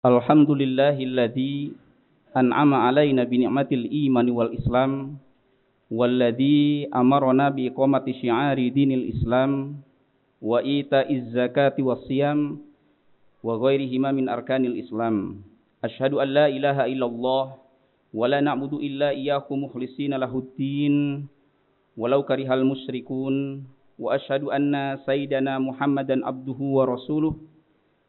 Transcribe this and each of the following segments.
Alhamdulillahilladzi an'ama alaina bi ni'matil imani wal islam walladzi amarna bi iqamati syi'ari dinil islam wa ita'iz zakati wassiyam wa ghairihima min arkanil islam. Asyhadu an la ilaha illallah wa la na'budu illa iyyahu mukhlishina lahuddin walau karihal musyrikun wa asyhadu anna sayyidana Muhammadan abduhu wa rasuluh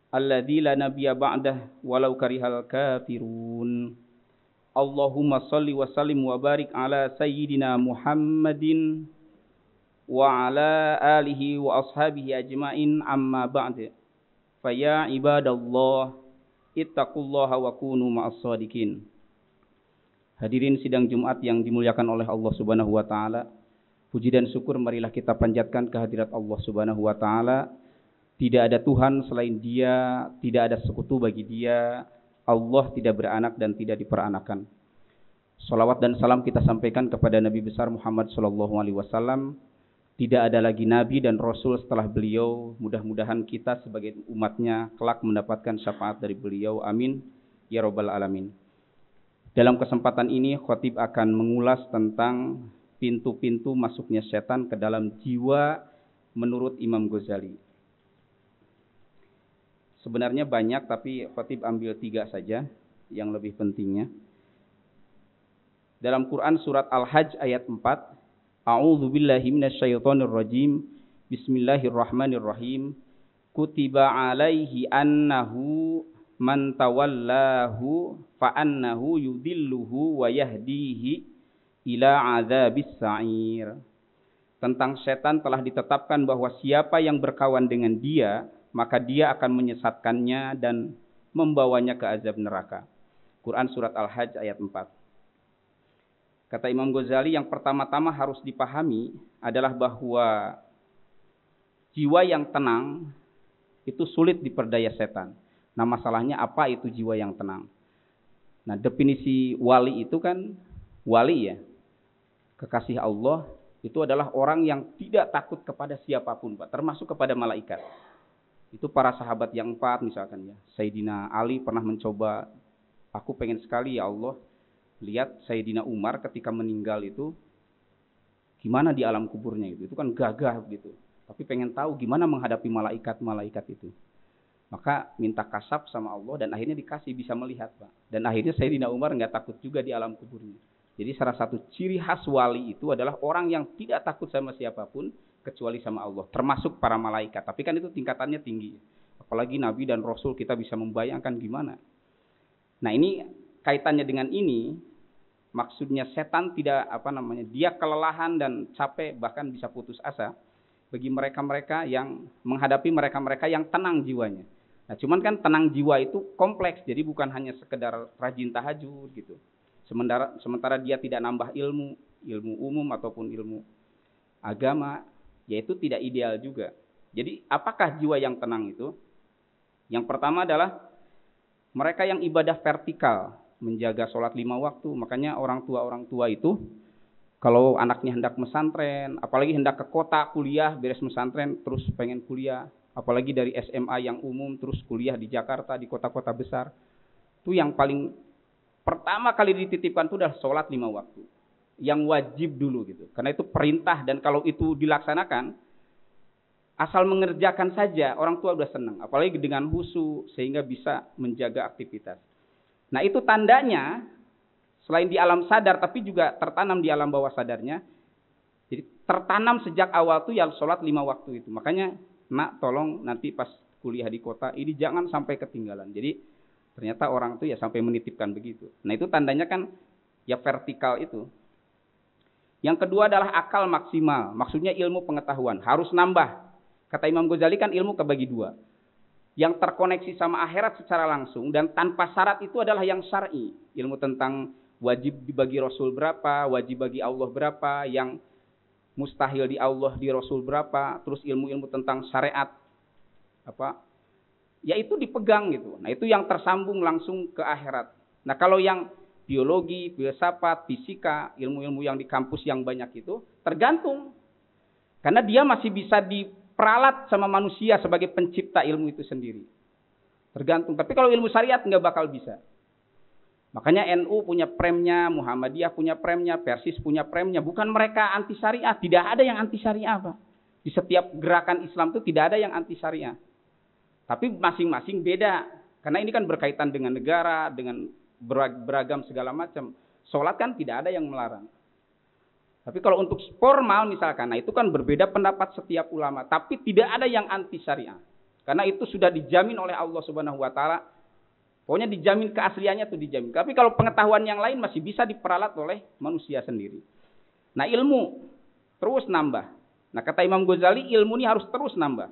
alladzi la nabiyya ba'dah walau karihal kafirun. Allahumma shalli wa sallim wa barik ala sayyidina Muhammadin wa ala alihi wa ashabihi ajmain, amma ba'd. Fa ya ibadallah ittaqullaha wa kunu ma'as shadiqin. Hadirin sidang Jumat yang dimuliakan oleh Allah Subhanahu wa taala, puji dan syukur marilah kita panjatkan kehadirat Allah Subhanahu wa taala. Tidak ada Tuhan selain Dia, tidak ada sekutu bagi Dia. Allah tidak beranak dan tidak diperanakan. Salawat dan salam kita sampaikan kepada Nabi besar Muhammad SAW. Tidak ada lagi Nabi dan Rasul setelah beliau. Mudah-mudahan kita sebagai umatnya kelak mendapatkan syafaat dari beliau. Amin ya rabbal alamin. Dalam kesempatan ini khatib akan mengulas tentang pintu-pintu masuknya setan ke dalam jiwa menurut Imam Ghazali. Sebenarnya banyak, tapi khatib ambil 3 saja yang lebih pentingnya. Dalam Quran surat Al-Hajj ayat 4, A'udzu billahi minasyaitonir rajim. Bismillahirrahmanirrahim. Kutiba alaihi annahu man tawallahu fa annahu yudilluhu wa yahdihi ila adzabis sa'ir. Tentang setan telah ditetapkan bahwa siapa yang berkawan dengan dia, maka dia akan menyesatkannya dan membawanya ke azab neraka. Quran surat Al-Hajj ayat 4. Kata Imam Ghazali, yang pertama-tama harus dipahami adalah bahwa jiwa yang tenang itu sulit diperdaya setan. Nah, masalahnya apa itu jiwa yang tenang? Nah, definisi wali itu kan, wali ya, kekasih Allah itu adalah orang yang tidak takut kepada siapapun, Pak, termasuk kepada malaikat. Itu para sahabat yang 4 misalkan ya. Sayyidina Ali pernah mencoba, aku pengen sekali ya Allah lihat Sayyidina Umar ketika meninggal itu gimana di alam kuburnya itu. Itu kan gagah gitu. Tapi pengen tahu gimana menghadapi malaikat-malaikat itu. Maka minta kasab sama Allah dan akhirnya dikasih bisa melihat, Pak. Dan akhirnya Sayyidina Umar enggak takut juga di alam kuburnya. Jadi salah satu ciri khas wali itu adalah orang yang tidak takut sama siapapun kecuali sama Allah, termasuk para malaikat. Tapi kan itu tingkatannya tinggi. Apalagi Nabi dan Rasul, kita bisa membayangkan gimana. Nah, ini kaitannya dengan ini, maksudnya setan tidak dia kelelahan dan capek, bahkan bisa putus asa bagi mereka-mereka yang menghadapi mereka-mereka yang tenang jiwanya. Nah, cuman kan tenang jiwa itu kompleks, jadi bukan hanya sekedar rajin tahajud gitu. Sementara dia tidak nambah ilmu umum ataupun ilmu agama, yaitu tidak ideal juga. Jadi apakah jiwa yang tenang itu? Yang pertama adalah mereka yang ibadah vertikal, menjaga sholat 5 waktu. Makanya orang tua itu kalau anaknya hendak mesantren, apalagi hendak ke kota kuliah, beres mesantren terus pengen kuliah, apalagi dari SMA yang umum terus kuliah di Jakarta, di kota-kota besar, itu yang paling pertama kali dititipkan itu adalah sholat 5 waktu. Yang wajib dulu gitu. Karena itu perintah, dan kalau itu dilaksanakan, asal mengerjakan saja orang tua udah senang. Apalagi dengan khusyuk sehingga bisa menjaga aktivitas. Nah, itu tandanya selain di alam sadar tapi juga tertanam di alam bawah sadarnya. Jadi tertanam sejak awal tuh yang sholat 5 waktu itu. Makanya, nak tolong nanti pas kuliah di kota ini jangan sampai ketinggalan. Jadi ternyata orang tuh ya sampai menitipkan begitu. Nah, itu tandanya kan ya vertikal itu. Yang kedua adalah akal maksimal. Maksudnya ilmu pengetahuan. Harus nambah. Kata Imam Ghazali kan ilmu kebagi 2. Yang terkoneksi sama akhirat secara langsung dan tanpa syarat itu adalah yang syar'i. Ilmu tentang wajib dibagi Rasul berapa, wajib bagi Allah berapa, yang mustahil di Allah di Rasul berapa, terus ilmu-ilmu tentang syariat. Ya itu dipegang gitu. Nah, itu yang tersambung langsung ke akhirat. Nah, kalau yang biologi, filsafat, fisika, ilmu-ilmu yang di kampus yang banyak itu tergantung. Karena dia masih bisa diperalat sama manusia sebagai pencipta ilmu itu sendiri. Tergantung. Tapi kalau ilmu syariat nggak bakal bisa. Makanya NU punya premnya, Muhammadiyah punya premnya, Persis punya premnya. Bukan mereka anti syariah. Tidak ada yang anti syariah, Pak. Di setiap gerakan Islam itu tidak ada yang anti syariah. Tapi masing-masing beda. Karena ini kan berkaitan dengan negara, dengan beragam segala macam. Sholat kan tidak ada yang melarang. Tapi kalau untuk formal misalkan, nah itu kan berbeda pendapat setiap ulama. Tapi tidak ada yang anti syariah. Karena itu sudah dijamin oleh Allah Subhanahu wa taala. Pokoknya dijamin keasliannya tuh dijamin. Tapi kalau pengetahuan yang lain masih bisa diperalat oleh manusia sendiri. Nah, ilmu terus nambah. Nah, kata Imam Ghazali, ilmu ini harus terus nambah.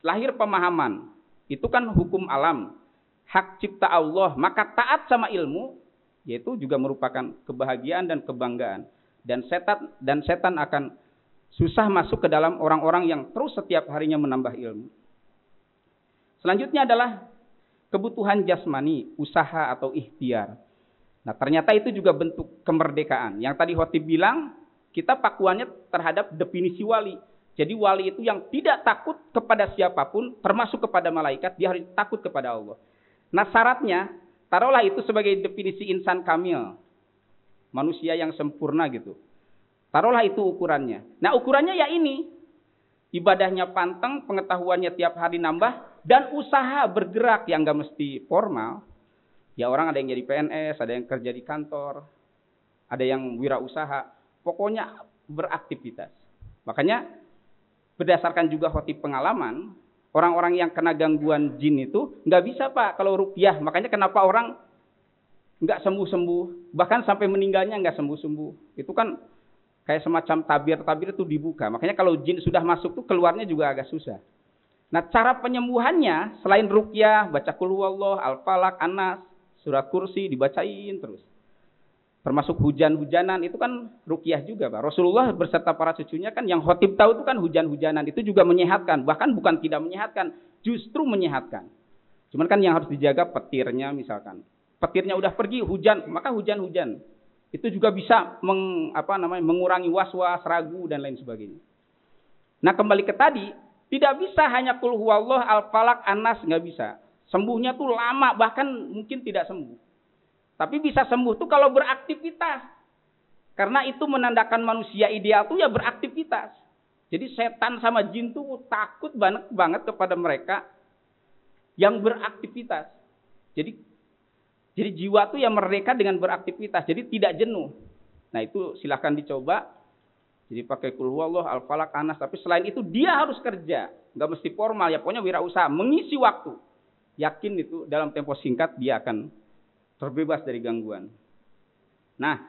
Lahir pemahaman, itu kan hukum alam, hak cipta Allah, maka taat sama ilmu yaitu juga merupakan kebahagiaan dan kebanggaan. Dan setan akan susah masuk ke dalam orang-orang yang terus setiap harinya menambah ilmu. Selanjutnya adalah kebutuhan jasmani, usaha atau ikhtiar. Nah, ternyata itu juga bentuk kemerdekaan. Yang tadi Khotib bilang, kita pakuannya terhadap definisi wali. Jadi wali itu yang tidak takut kepada siapapun, termasuk kepada malaikat, dia harus takut kepada Allah. Nah, syaratnya, taruhlah itu sebagai definisi insan kamil. Manusia yang sempurna gitu. Taruhlah itu ukurannya. Nah, ukurannya ya ini. Ibadahnya pantang, pengetahuannya tiap hari nambah, dan usaha bergerak yang gak mesti formal. Ya orang ada yang jadi PNS, ada yang kerja di kantor, ada yang wirausaha. Pokoknya beraktivitas. Makanya berdasarkan juga khotib pengalaman, orang-orang yang kena gangguan jin itu gak bisa Pak kalau ruqyah. Makanya kenapa orang gak sembuh-sembuh, bahkan sampai meninggalnya gak sembuh-sembuh. Itu kan kayak semacam tabir-tabir itu dibuka. Makanya kalau jin sudah masuk tuh keluarnya juga agak susah. Nah, cara penyembuhannya selain ruqyah, baca qul huwallah, al-falaq, an-nas, surat kursi dibacain terus. Termasuk hujan-hujanan itu kan ruqyah juga, Pak. Rasulullah beserta para cucunya kan yang khotib tahu itu kan hujan-hujanan itu juga menyehatkan, bahkan bukan tidak menyehatkan, justru menyehatkan. Cuman kan yang harus dijaga petirnya misalkan. Petirnya udah pergi hujan, maka hujan-hujan. Itu juga bisa mengurangi was-was, ragu dan lain sebagainya. Nah, kembali ke tadi, tidak bisa hanya qul huwallah, al-falaq, an-nas, nggak bisa. Sembuhnya tuh lama, bahkan mungkin tidak sembuh. Tapi bisa sembuh tuh kalau beraktivitas. Karena itu menandakan manusia ideal tuh ya beraktivitas. Jadi setan sama jin tuh takut banget kepada mereka yang beraktivitas. Jadi jiwa tuh ya merdeka dengan beraktivitas. Jadi tidak jenuh. Nah itu silahkan dicoba. Jadi pakai qul huwallah, al-falaq, an-nas. Tapi selain itu dia harus kerja. Nggak mesti formal. Ya pokoknya wirausaha. Mengisi waktu. Yakin itu dalam tempo singkat dia akan terbebas dari gangguan. Nah,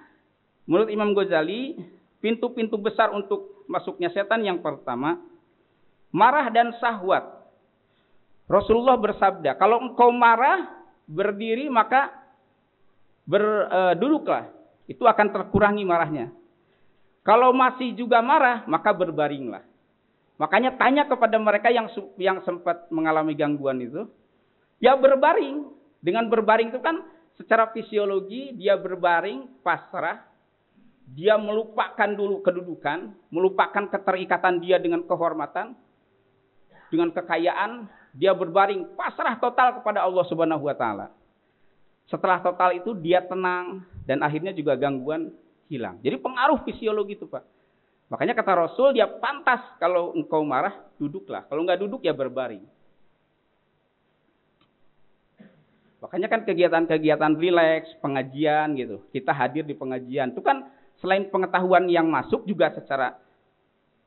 menurut Imam Ghazali, pintu-pintu besar untuk masuknya setan yang pertama, marah dan syahwat. Rasulullah bersabda, kalau engkau marah, berdiri maka duduklah. Itu akan terkurangi marahnya. Kalau masih juga marah, maka berbaringlah. Makanya tanya kepada mereka yang sempat mengalami gangguan itu, ya berbaring. Dengan berbaring itu kan secara fisiologi dia berbaring pasrah, dia melupakan dulu kedudukan, melupakan keterikatan dia dengan kehormatan, dengan kekayaan, dia berbaring pasrah total kepada Allah Subhanahu wa taala. Setelah total itu dia tenang dan akhirnya juga gangguan hilang. Jadi pengaruh fisiologi itu, Pak. Makanya kata Rasul, dia pantas kalau engkau marah, duduklah. Kalau enggak duduk ya berbaring. Makanya kan kegiatan-kegiatan rileks, pengajian gitu. Kita hadir di pengajian. Itu kan selain pengetahuan yang masuk juga secara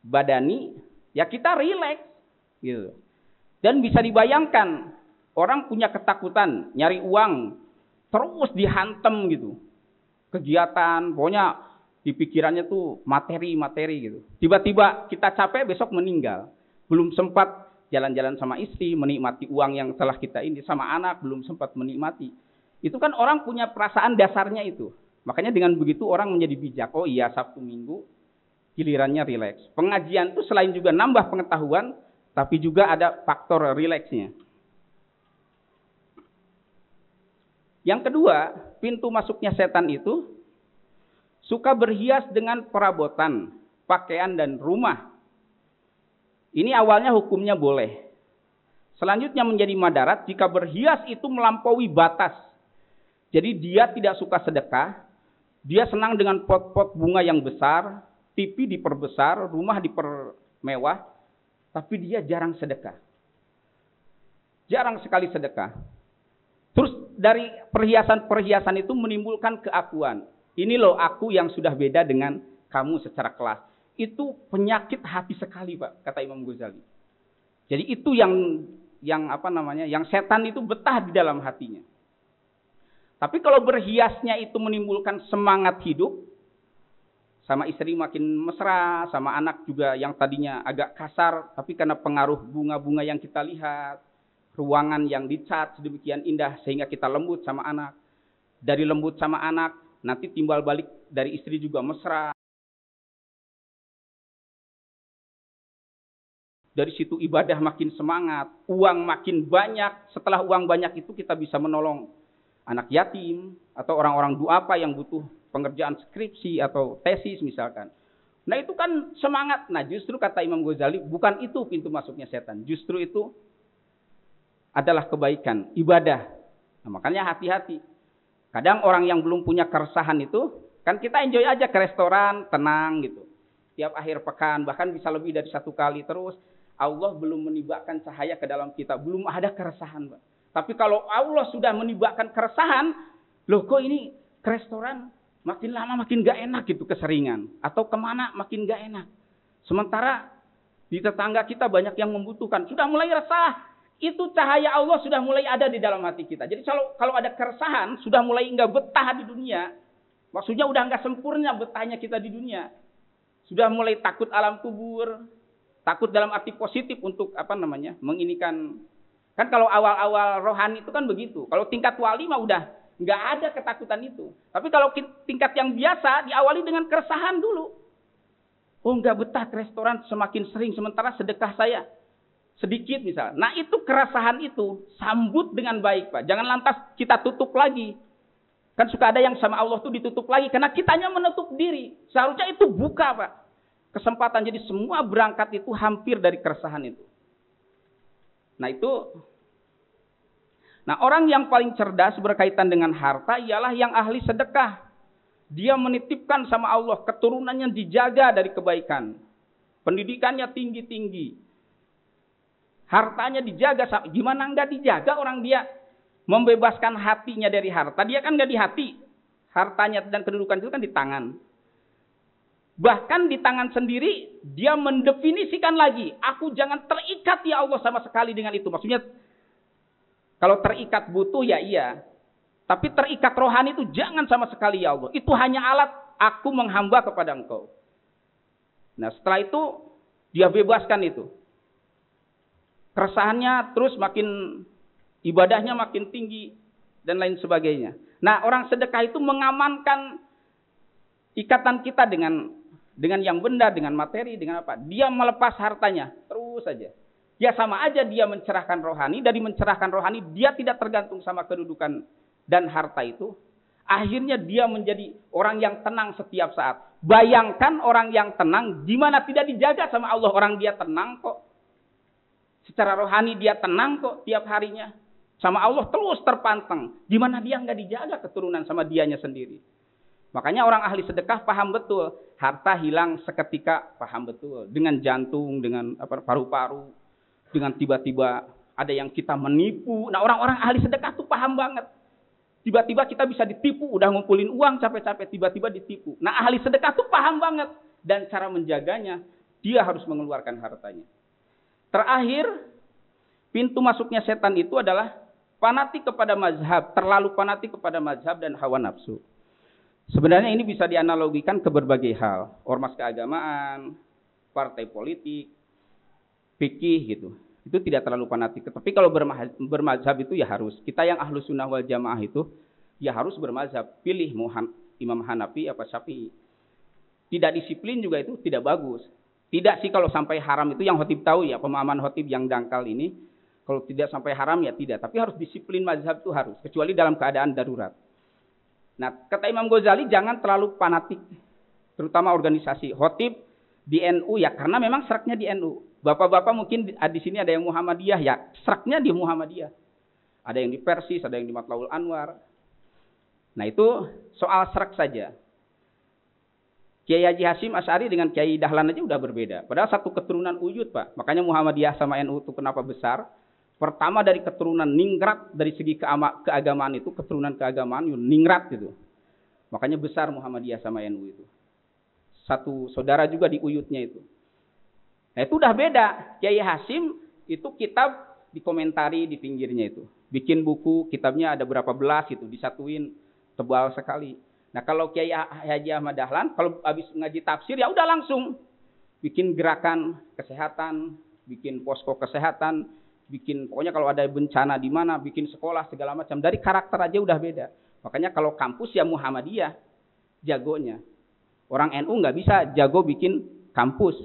badani, ya kita rileks gitu. Dan bisa dibayangkan, orang punya ketakutan, nyari uang, terus dihantam gitu. Kegiatan, pokoknya di pikirannya tuh materi-materi gitu. Tiba-tiba kita capek, besok meninggal. Belum sempat jalan-jalan sama istri, menikmati uang yang telah kita ini, sama anak, belum sempat menikmati. Itu kan orang punya perasaan dasarnya itu. Makanya dengan begitu orang menjadi bijak. Oh iya, Sabtu Minggu, gilirannya rileks. Pengajian itu selain juga nambah pengetahuan, tapi juga ada faktor rileksnya. Yang kedua, pintu masuknya setan itu suka berhias dengan perabotan, pakaian dan rumah. Ini awalnya hukumnya boleh. Selanjutnya menjadi madarat jika berhias itu melampaui batas. Jadi dia tidak suka sedekah, dia senang dengan pot-pot bunga yang besar, TV diperbesar, rumah dipermewah, tapi dia jarang sedekah. Jarang sekali sedekah. Terus dari perhiasan-perhiasan itu menimbulkan keakuan. Ini loh aku yang sudah beda dengan kamu secara kelas. Itu penyakit hati sekali, Pak, kata Imam Ghazali. Jadi itu yang setan itu betah di dalam hatinya. Tapi kalau berhiasnya itu menimbulkan semangat hidup, sama istri makin mesra, sama anak juga yang tadinya agak kasar, tapi karena pengaruh bunga-bunga yang kita lihat, ruangan yang dicat sedemikian indah sehingga kita lembut sama anak. Dari lembut sama anak, nanti timbal balik dari istri juga mesra. Dari situ ibadah makin semangat, uang makin banyak. Setelah uang banyak itu kita bisa menolong anak yatim atau orang-orang duafa yang butuh pengerjaan skripsi atau tesis misalkan. Nah itu kan semangat. Nah justru kata Imam Ghazali, bukan itu pintu masuknya setan. Justru itu adalah kebaikan, ibadah. Nah, makanya hati-hati. Kadang orang yang belum punya keresahan itu, kan kita enjoy aja ke restoran, tenang gitu. Tiap akhir pekan, bahkan bisa lebih dari 1 kali terus. Allah belum menibakkan cahaya ke dalam kita. Belum ada keresahan, Pak. Tapi kalau Allah sudah menibakkan keresahan, loh kok ini ke restoran makin lama makin gak enak gitu keseringan. Atau kemana makin gak enak. Sementara di tetangga kita banyak yang membutuhkan. Sudah mulai resah. Itu cahaya Allah sudah mulai ada di dalam hati kita. Jadi kalau ada keresahan, sudah mulai nggak betah di dunia. Maksudnya udah nggak sempurna betahnya kita di dunia. Sudah mulai takut alam kubur. Takut dalam arti positif untuk menginikan. Kan kalau awal-awal rohani itu kan begitu. Kalau tingkat wali mah udah nggak ada ketakutan itu. Tapi kalau tingkat yang biasa diawali dengan keresahan dulu. Oh nggak betah ke restoran semakin sering sementara sedekah saya sedikit misalnya. Nah itu keresahan itu sambut dengan baik, Pak. Jangan lantas kita tutup lagi. Kan suka ada yang sama Allah tuh ditutup lagi karena kitanya menutup diri. Seharusnya itu buka, Pak. Kesempatan. Jadi semua berangkat itu hampir dari keresahan itu. Nah orang yang paling cerdas berkaitan dengan harta ialah yang ahli sedekah. Dia menitipkan sama Allah, keturunannya dijaga dari kebaikan. Pendidikannya tinggi-tinggi. Hartanya dijaga. Gimana enggak dijaga orang dia membebaskan hatinya dari harta. Dia kan enggak di hati. Hartanya dan kedudukan itu kan di tangan. Bahkan di tangan sendiri, dia mendefinisikan lagi. Aku jangan terikat ya Allah sama sekali dengan itu. Maksudnya, kalau terikat butuh ya iya. Tapi terikat rohani itu jangan sama sekali ya Allah. Itu hanya alat aku menghamba kepada engkau. Nah setelah itu, dia bebaskan itu. Keresahannya terus makin, ibadahnya makin tinggi, dan lain sebagainya. Nah orang sedekah itu mengamankan ikatan kita dengan yang benda, dengan materi, dengan apa. Dia melepas hartanya, terus saja. Ya sama aja dia mencerahkan rohani. Dari mencerahkan rohani, dia tidak tergantung sama kedudukan dan harta itu. Akhirnya dia menjadi orang yang tenang setiap saat. Bayangkan orang yang tenang, gimana tidak dijaga sama Allah. Orang dia tenang kok. Secara rohani dia tenang kok tiap harinya. Sama Allah terus terpantang. Gimana dia nggak dijaga keturunan sama dianya sendiri. Makanya orang ahli sedekah paham betul. Harta hilang seketika, paham betul. Dengan jantung, dengan paru-paru. Dengan tiba-tiba ada yang kita menipu. Nah orang-orang ahli sedekah tuh paham banget. Tiba-tiba kita bisa ditipu. Udah ngumpulin uang capek-capek, tiba-tiba ditipu. Nah ahli sedekah tuh paham banget. Dan cara menjaganya, dia harus mengeluarkan hartanya. Terakhir, pintu masuknya setan itu adalah fanatik kepada mazhab. Terlalu fanatik kepada mazhab dan hawa nafsu. Sebenarnya ini bisa dianalogikan ke berbagai hal. Ormas keagamaan, partai politik, fikih gitu. Itu tidak terlalu fanatik. Tapi kalau bermazhab itu ya harus. Kita yang ahlus sunnah wal jamaah itu ya harus bermazhab. Pilih mau Imam Hanafi apa Syafi'i. Tidak disiplin juga itu tidak bagus. Tidak sih kalau sampai haram itu yang khotib tahu ya. Pemahaman khotib yang dangkal ini. Kalau tidak sampai haram ya tidak. Tapi harus disiplin mazhab itu harus. Kecuali dalam keadaan darurat. Nah, kata Imam Ghazali jangan terlalu fanatik. Terutama organisasi. Khotib di NU ya karena memang seraknya di NU. Bapak-bapak mungkin di sini ada yang Muhammadiyah, ya seraknya di Muhammadiyah. Ada yang di Persis, ada yang di Matlaul Anwar. Nah itu soal serak saja. Kiai Haji Hasyim Asy'ari dengan Kiai Dahlan aja udah berbeda. Padahal satu keturunan Uyut, Pak. Makanya Muhammadiyah sama NU itu kenapa besar? Pertama dari keturunan ningrat, dari segi keagamaan itu, keturunan keagamaan ningrat gitu. Makanya besar Muhammadiyah sama NU itu. Satu saudara juga di Uyutnya itu. Nah itu udah beda. Kiai Hasyim itu kitab dikomentari di pinggirnya itu. Bikin buku, kitabnya ada berapa belas gitu, disatuin, tebal sekali. Nah kalau Kiai Haji Ahmad Dahlan, kalau habis ngaji tafsir ya udah langsung bikin gerakan kesehatan, bikin posko kesehatan, bikin pokoknya kalau ada bencana di mana, bikin sekolah segala macam. Dari karakter aja udah beda. Makanya kalau kampus ya Muhammadiyah jagonya. Orang NU nggak bisa jago bikin kampus.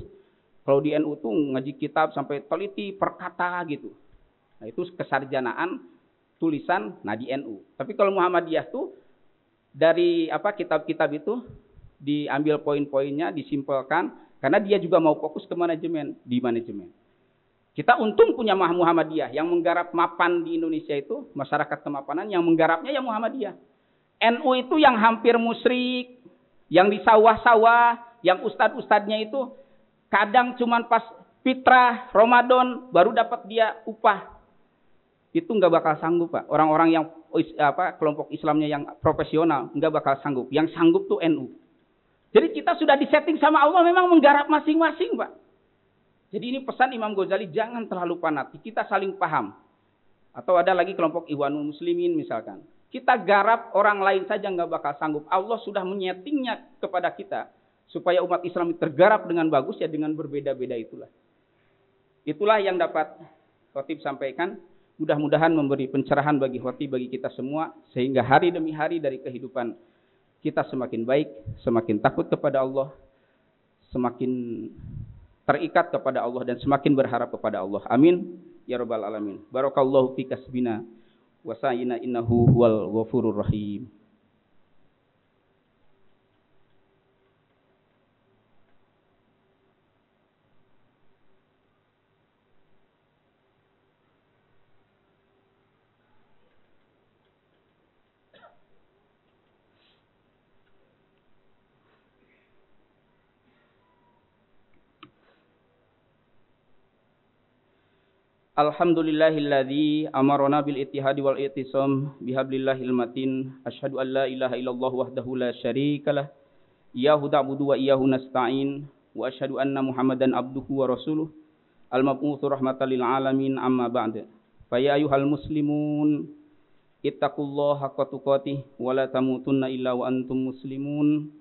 Kalau di NU tuh ngaji kitab sampai teliti per kata gitu. Nah itu kesarjanaan tulisan nah di NU. Tapi kalau Muhammadiyah tuh dari kitab-kitab itu diambil poin-poinnya, disimpelkan karena dia juga mau fokus ke manajemen, di manajemen. Kita untung punya Muhammadiyah yang menggarap mapan di Indonesia itu, masyarakat kemapanan yang menggarapnya ya Muhammadiyah. NU itu yang hampir musyrik, yang di sawah-sawah, yang ustad-ustadnya itu kadang cuman pas fitrah Ramadan baru dapat dia upah. Itu nggak bakal sanggup, Pak. Orang-orang yang kelompok Islamnya yang profesional nggak bakal sanggup. Yang sanggup tuh NU. Jadi kita sudah disetting sama Allah memang menggarap masing-masing, Pak. Jadi ini pesan Imam Ghazali, jangan terlalu fanatik. Kita saling paham. Atau ada lagi kelompok Ikhwanul Muslimin misalkan. Kita garap, orang lain saja nggak bakal sanggup. Allah sudah menyetingnya kepada kita supaya umat Islam tergarap dengan bagus ya dengan berbeda-beda itulah. Itulah yang dapat khotib sampaikan. Mudah-mudahan memberi pencerahan bagi khotib, bagi kita semua. Sehingga hari demi hari dari kehidupan kita semakin baik, semakin takut kepada Allah, semakin terikat kepada Allah, dan semakin berharap kepada Allah. Amin. Ya Rabbal Alamin. Barakallahu fi kasbina wa sa'ina innahu huwal ghafurur rahim. Alhamdulillahilladzi amarona bil ittihadi wal i'tisam bihablillahil matin. Asyhadu an la ilaha illallah wahdahu la syarikalah. Iyyahu na'budu wa iyyahu nasta'in. Wa asyhadu anna Muhammadan abduhu wa rasuluh. Al-mab'utsu rahmatan lil alamin, amma ba'd. Fa ya ayyuhal muslimun ittaqullaha haqqa tuqatih wa la tamutunna illa wa antum muslimun.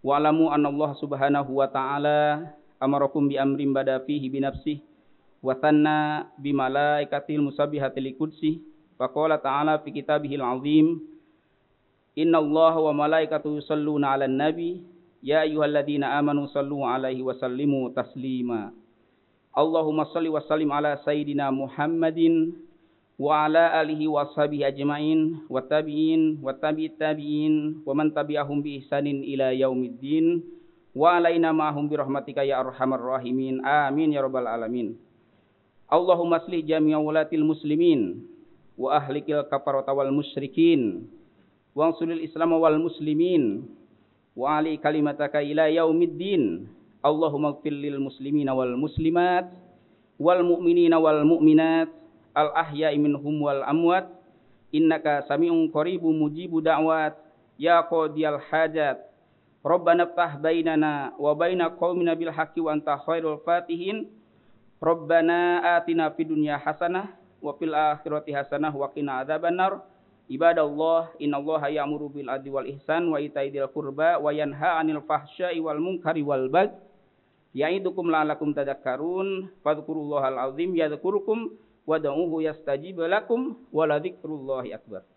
Wa alamu anna Allah subhanahu wa ta'ala amarakum bi amrin bada fihi bi nafsihi wa thanna bi malaikatil musabbihatil qudsi. Faqala ta'ala fi kitabihil azim, innallaha wa malaikatahu yusholluna 'alan nabi ya ayyuhalladzina amanu shallu 'alaihi wa sallimu taslima. Allahumma shalli wa sallim ala sayidina Muhammadin wa ala alihi wa ashabihi ajmain wa tabi'in wa tabi'it tabi'in wa man tabi'ahum bi ihsanin ila yaumiddin wa alaina ma'hum bi rahmatika ya arhamar rahimin. Amin ya rabbal alamin. Allahumma aslih jami'a wulatil muslimin wa ahlikil kafarata wal musyrikin wa ansuril islam wal muslimin wa ali kalimataka ila yaumiddin. Allahumma ighfir lil muslimina wal muslimat wal mu'minina wal mu'minat al ahya'i minhum wal amwat innaka sami'un qaribun mujibu da'wat ya qadiyal hajat. Rabbana iftah bainana wa baina qaumina bil haqqi wa anta khairul fatihin. Rabbana atina fid dunya hasanah wa fil akhirati hasanah wa qina adzabannar. Ibadallah, innallaha ya'muru bil adli wal ihsan wa ita'i dzil qurba wa yanha 'anil fahsya'i wal munkari wal baghi. Ya'idukum la'allakum tadhakkarun. Fadhkurullahal azim yadhkurukum wad'uuhu yastajib lakum wa la dzikrullahi akbar.